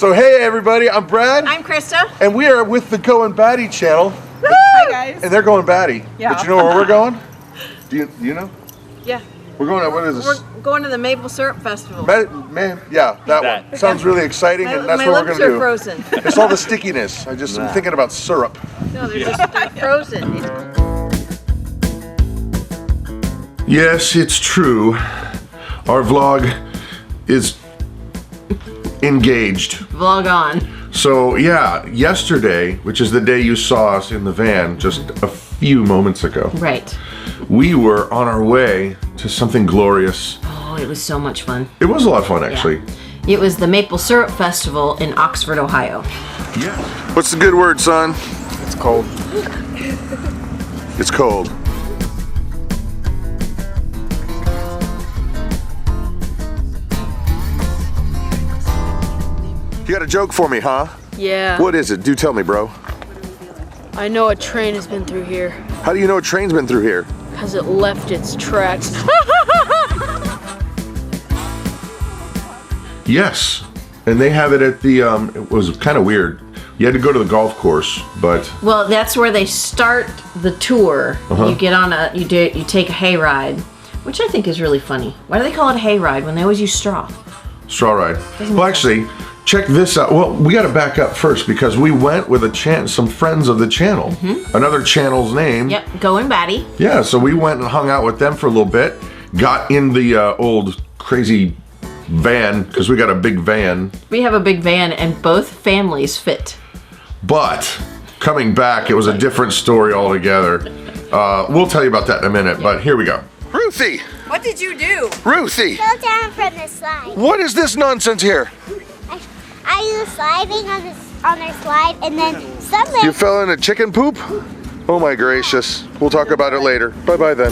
So hey everybody, I'm Brad. I'm Krista. And we are with the Going Batty channel. Hi guys. And they're going batty. Yeah. But you know where we're going? Do you know? Yeah. We're going to, what is this? We're going to the Maple Syrup Festival. Man, yeah, that one. Sounds really exciting, and that's what we're going to do. My lips are frozen. It's all the stickiness. I'm thinking about syrup. No, they're frozen. Yes, it's true. Our vlog is engaged. Vlog on. So yeah, yesterday, which is the day you saw us in the van just a few moments ago. Right. We were on our way to something glorious. Oh, it was so much fun. It was a lot of fun, actually. Yeah. It was the Maple Syrup Festival in Oxford, Ohio. Yeah. What's the good word, son? It's cold. It's cold. You got a joke for me, huh? Yeah. What is it? Do tell me, bro. I know a train has been through here. How do you know a train's been through here? Because it left its tracks. Yes. And they have it at the, it was kind of weird. You had to go to the golf course, but... Well, that's where they start the tour. You get on you take a hayride, which I think is really funny. Why do they call it a hayride when they always use straw? Straw ride. Well, actually, check this out. Well, we got to back up first because we went with some friends of the channel. Another channel's name. Yep, Going Batty. Yeah, so we went and hung out with them for a little bit. Got in the old crazy van because we got a big van. We have a big van and both families fit. But coming back, it was a different story altogether. We'll tell you about that in a minute, but here we go. Roofie! What did you do? Roofie! Fell down from the slide. What is this nonsense here? I was sliding on their slide, and then something. You fell in a chicken poop? Oh my gracious. We'll talk about it later. Bye-bye then.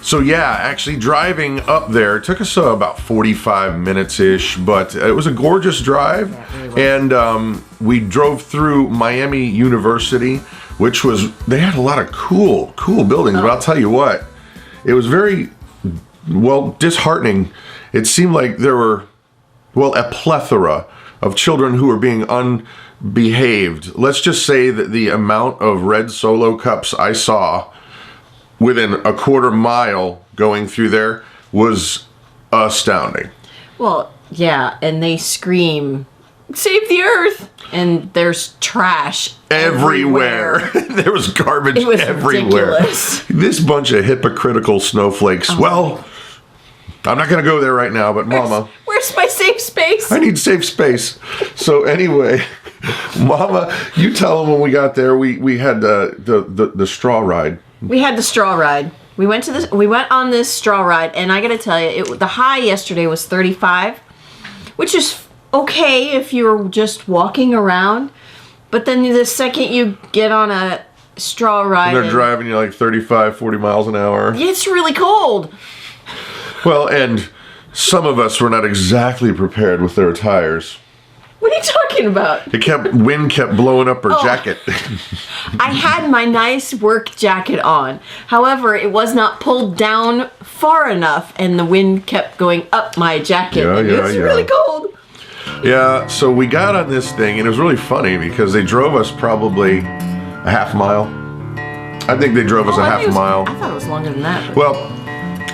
So yeah, actually driving up there took us about 45 minutes-ish, but it was a gorgeous drive. And we drove through Miami University, which was, they had a lot of cool buildings, but I'll tell you what, it was very, well, disheartening. It seemed like there were, well, a plethora of children who were being unbehaved. Let's just say that the amount of red Solo cups I saw within a quarter mile going through there was astounding. Well, yeah, and they scream, "Save the Earth!" And there's trash everywhere. There was garbage It was everywhere. ridiculous. This bunch of hypocritical snowflakes. Well, I'm not gonna go there right now, but Mama, Where's my safe space? I need safe space. So anyway, Mama, you tell them when we got there, we had the straw ride. We had the straw ride. We went on this straw ride, and I gotta tell you, the high yesterday was 35, which is okay if you're just walking around. But then the second you get on a straw ride, And they're driving you like 35, 40 miles an hour. it's really cold. Well, and some of us were not exactly prepared with their tires. What are you talking about? Wind kept blowing up her jacket. I had my nice work jacket on. However, it was not pulled down far enough, and the wind kept going up my jacket. Yeah, and yeah, it was yeah. really cold. Yeah, so we got on this thing, and it was really funny because they drove us probably a half mile. I think they drove us a half mile. I thought it was longer than that. Well,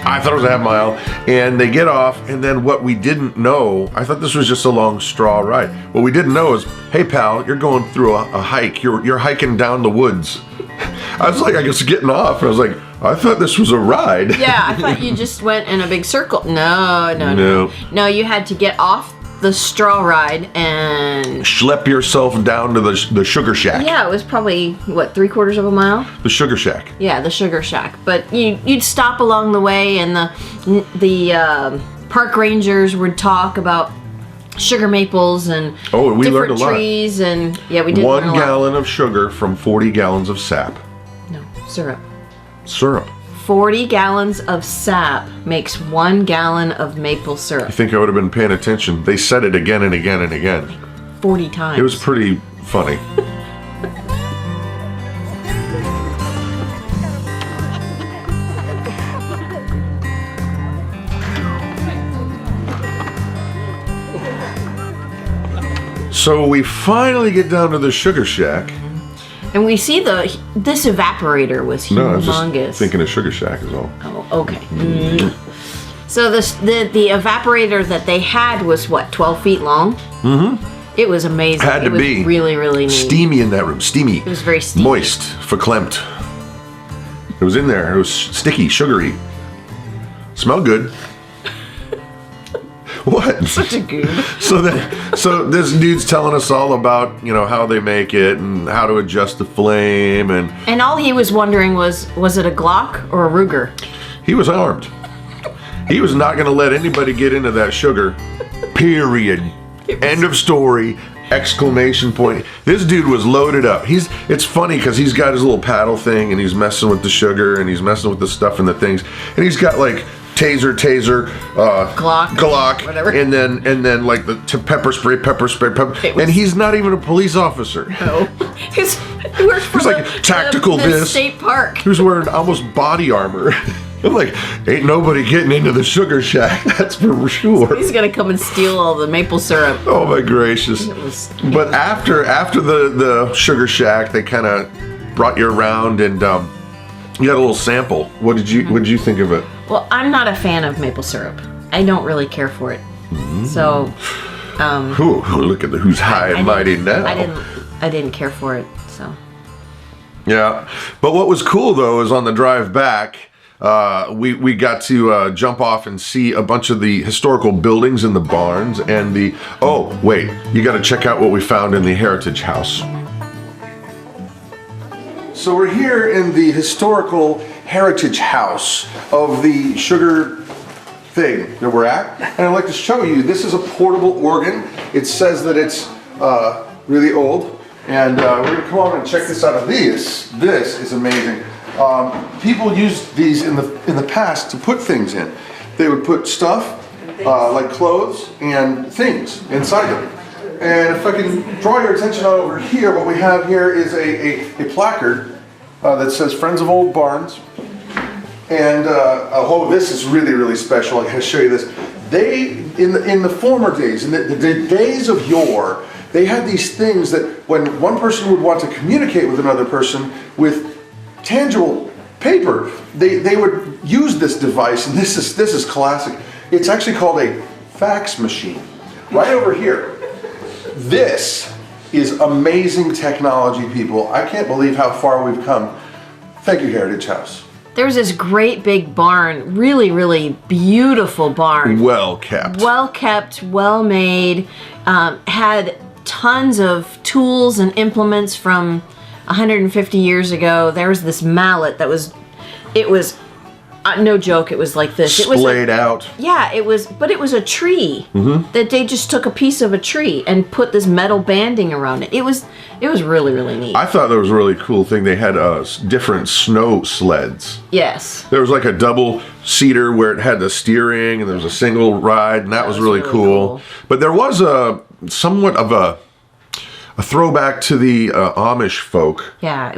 I thought it was a half mile, and they get off, and then what we didn't know, I thought this was just a long straw ride. What we didn't know is, hey pal, you're going through a hike. You're hiking down the woods. I was like, I guess getting off, and I was like, I thought this was a ride. Yeah, I thought you just went in a big circle. No, you had to get off the straw ride and Schlep yourself down to the sugar shack. yeah, it was probably what, 3/4 of a mile. The sugar shack. Yeah, the sugar shack. But you'd stop along the way, and the park rangers would talk about sugar maples and we learned a different lot. trees, and yeah, we did. 1 learn a lot. gallon of sugar from 40 gallons of sap. No, syrup. Syrup. 40 gallons of sap makes 1 gallon of maple syrup. I think I would have been paying attention. They said it again and again and again. 40 times. It was pretty funny. So we finally get down to the sugar shack. And we see this evaporator was humongous. No, I was just thinking of Sugar Shack is all. Oh, okay. So the evaporator that they had was what, 12 feet long? Mm-hmm. It was amazing. Had to be. Really, really neat. Steamy in that room. Steamy. It was very steamy. Moist. Verklempt. It was in there. It was sticky, sugary. Smelled good. What? Such a goob. So this dude's telling us all about, you know, how they make it and how to adjust the flame and all he was wondering was it a Glock or a Ruger? He was armed. He was not going to let anybody get into that sugar. Period. End of story. Exclamation point. This dude was loaded up. It's funny because he's got his little paddle thing and he's messing with the sugar and he's messing with the stuff and the things and he's got like taser, Glock, whatever, and then like the pepper spray, and he's not even a police officer. No, he works for the state park. He was wearing almost body armor. I'm like, ain't nobody getting into the sugar shack. That's for sure. He's gonna come and steal all the maple syrup. Oh my gracious! But after the sugar shack, they kind of brought you around and you got a little sample. What did you think of it? Well, I'm not a fan of maple syrup. I don't really care for it. So, look at who's high and mighty now. I didn't care for it. So. Yeah, but what was cool though is on the drive back, we got to jump off and see a bunch of the historical buildings in the barns and you got to check out what we found in the heritage house. So we're here in the historical heritage house of the sugar thing that we're at, and I'd like to show you, this is a portable organ. It says that it's really old, and we're gonna come on and check this out. This is amazing. People used these in the past to put things in. They would put stuff like clothes and things inside them. And if I can draw your attention on over here, what we have here is a placard that says Friends of Old Barns. And this is really, really special. I'm going to show you this. They, in the former days, in the days of yore, they had these things that when one person would want to communicate with another person with tangible paper, they would use this device, and this is classic. It's actually called a fax machine. Right over here. This is amazing technology, people. I can't believe how far we've come. Thank you, Heritage House. There was this great big barn, really, really beautiful barn. Well kept. Well kept, well made, had tons of tools and implements from 150 years ago. There was this mallet that was, no joke, it was like this. Splayed out. Yeah, but it was a tree that they just took a piece of a tree and put this metal banding around it. It was really, really neat. I thought that was a really cool thing. They had different snow sleds. Yes. There was like a double seater where it had the steering, and there was a single ride, and that was really cool. But there was somewhat of a throwback to the Amish folk. Yeah.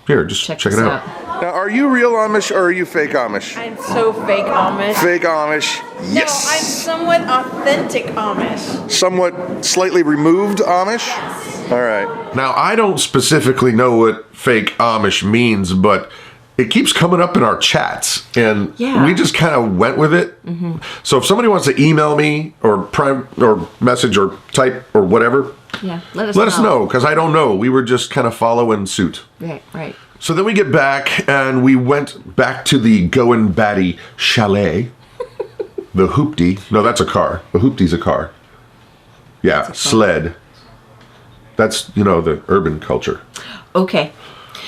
Here, just check it out. Now, are you real Amish or are you fake Amish? I'm so fake Amish. Fake Amish. Yes. No, I'm somewhat authentic Amish. Somewhat slightly removed Amish? Yes. All right. Now, I don't specifically know what fake Amish means, but it keeps coming up in our chats, and we just kind of went with it. So if somebody wants to email me or message or type or whatever, let us know, because I don't know. We were just kind of following suit. Right. So then we get back, and we went back to the Goin' Batty Chalet. The Hoopty. No, that's a car. The Hoopty's a car. Yeah, sled. That's, the urban culture. Okay.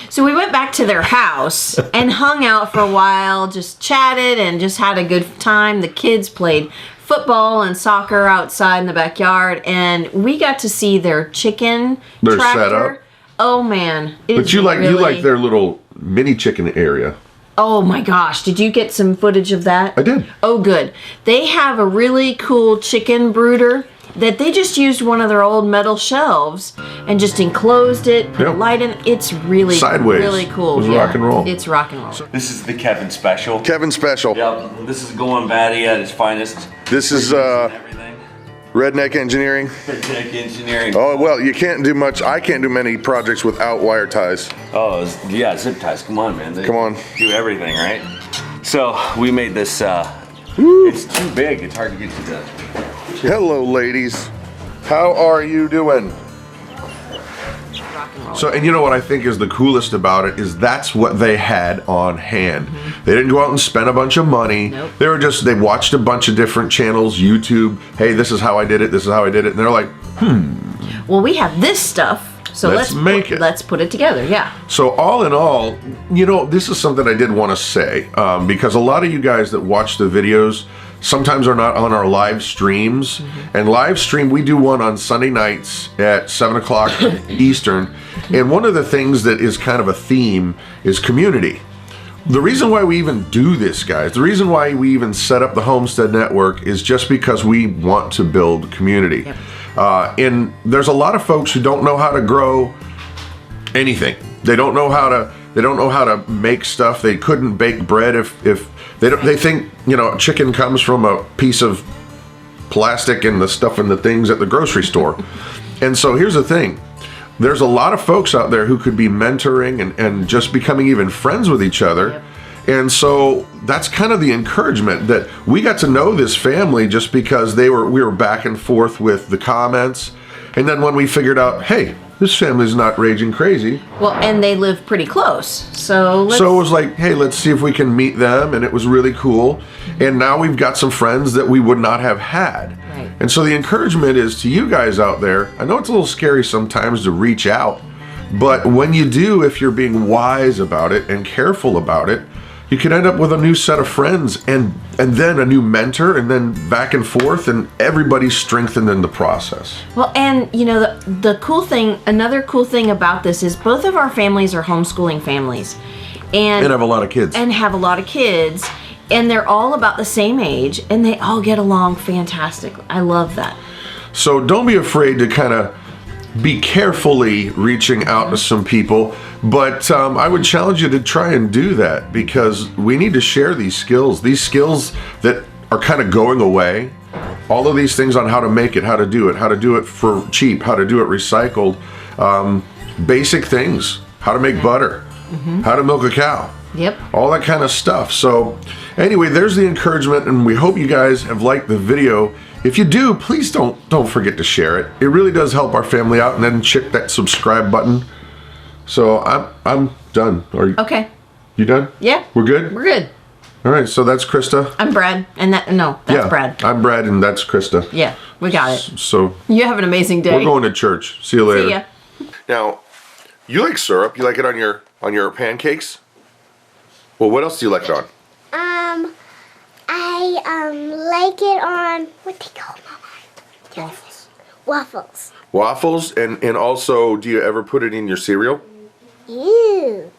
So we went back to their house and hung out for a while, just chatted and just had a good time. The kids played football and soccer outside in the backyard, and we got to see their chicken tractor. Setup. Oh man. But you like their little mini chicken area. Oh my gosh, did you get some footage of that? I did. Oh good. They have a really cool chicken brooder that they just used one of their old metal shelves and just enclosed it, put a light in. It's really sideways. Really cool. It was rock and roll. It's rock and roll. This is the Kevin special. Kevin special. Yep. This is Goin' Batty at its finest. This is everything. Redneck engineering. Redneck engineering. Oh, well, you can't do much. I can't do many projects without wire ties. Oh, yeah, zip ties. Come on, man. They Come on. do everything, right? So we made this. It's too big. It's hard to get to the. Hello, ladies. How are you doing? So, and you know what I think is the coolest about it is that's what they had on hand. They didn't go out and spend a bunch of money. Nope. They watched a bunch of different channels, YouTube. Hey, this is how I did it. This is how I did it. And they're like, Well, we have this stuff, so Let's make it. Let's put it together. Yeah. So all in all, you know, this is something I did want to say because a lot of you guys that watch the videos sometimes are not on our live streams. And live stream, we do one on Sunday nights at 7 o'clock Eastern. And one of the things that is kind of a theme is community. The reason why we even do this, guys, the reason why we even set up the Homestead Network is just because we want to build community. Yep. And there's a lot of folks who don't know how to grow anything. They don't know how to make stuff. They couldn't bake bread if they think, you know, chicken comes from a piece of plastic and the stuff and the things at the grocery store. And so here's the thing. There's a lot of folks out there who could be mentoring and just becoming even friends with each other. Yep. And so that's kind of the encouragement that we got to know this family just because we were back and forth with the comments. And then when we figured out, hey, this family's not raging crazy. Well, and they live pretty close, so So it was like, hey, let's see if we can meet them, and it was really cool. And now we've got some friends that we would not have had. Right. And so the encouragement is to you guys out there. I know it's a little scary sometimes to reach out, but when you do, if you're being wise about it and careful about it, you can end up with a new set of friends and then a new mentor and then back and forth, and everybody's strengthened in the process. Well, and you know, the cool thing, another cool thing about this is both of our families are homeschooling families, and have a lot of kids. And they're all about the same age, and they all get along fantastically. I love that. So don't be afraid to kind of be carefully reaching out to some people, but I would challenge you to try and do that because we need to share these skills that are kind of going away. All of these things on how to make it, how to do it for cheap, how to do it recycled, basic things, how to make butter, how to milk a cow. Yep. All that kind of stuff. So anyway, there's the encouragement, and we hope you guys have liked the video. If you do, please don't forget to share it. It really does help our family out, and then check that subscribe button. So I'm done. Are you? Okay. You done? Yeah. We're good? We're good. All right, so that's Christa. I'm Brad, and that's Brad. I'm Brad, and that's Christa. Yeah, we got it. So You have an amazing day. we're going to church. See you later. See ya. Now, you like syrup? You like it on your pancakes? Well, what else do you like it on? I like it on what they call Mama? Waffles. Waffles, and also, do you ever put it in your cereal? Ew.